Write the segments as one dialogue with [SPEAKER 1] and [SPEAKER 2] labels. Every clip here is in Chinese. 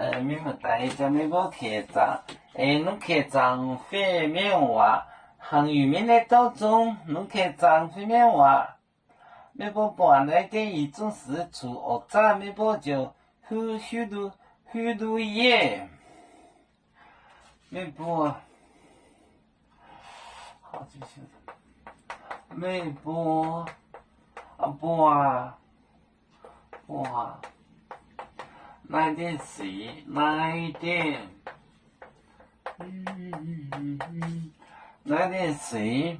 [SPEAKER 1] 你们大家没包开张，侬开张反面话，行语面来当中，侬开张反面话，没包包来点一种事出，学者没包就很多耶，没包，好就是，没包，包。来点谁？来点，来点谁？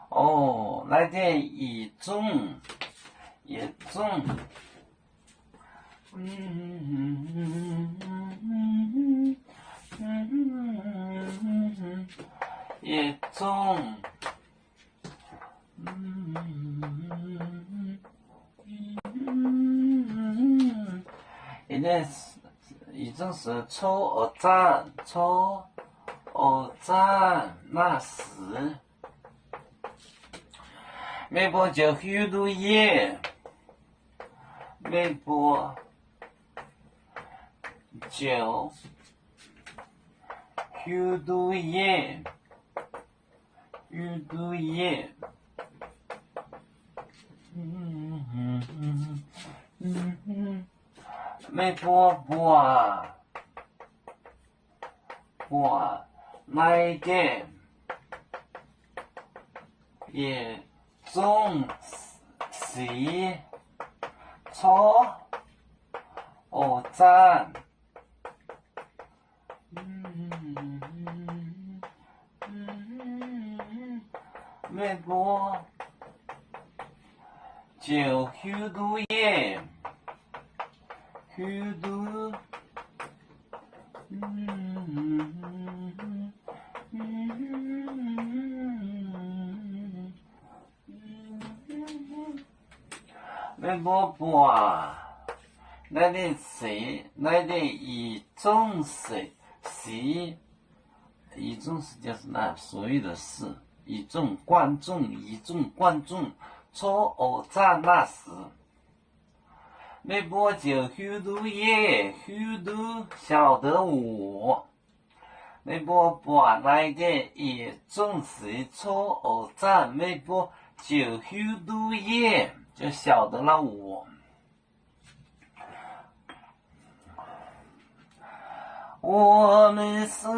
[SPEAKER 1] 哦，来点一种，一种，一种，一种是抽二战那时，没包就很多耶，没包就很多耶，很多耶。没播，来点也中西错二战，没播就很多耶。很多，没播来点谁？来点一种谁？一种是就是那所有的事，一种观众，错二战那时。没播就很多耶，很多晓得我。没播来点一种事错二战，没播就很多耶，就晓得了我。我们是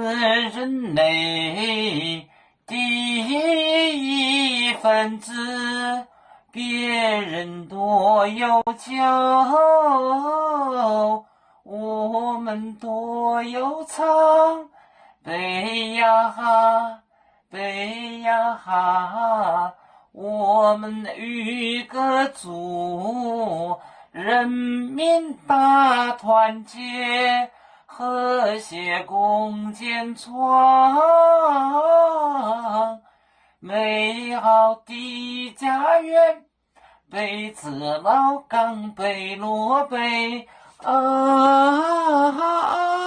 [SPEAKER 1] 人类第一分子。别人多有酒，我们多有唱。背呀哈，我们与个族，人民大团结，和谐共建创美好的家园。北子老岗北落北啊。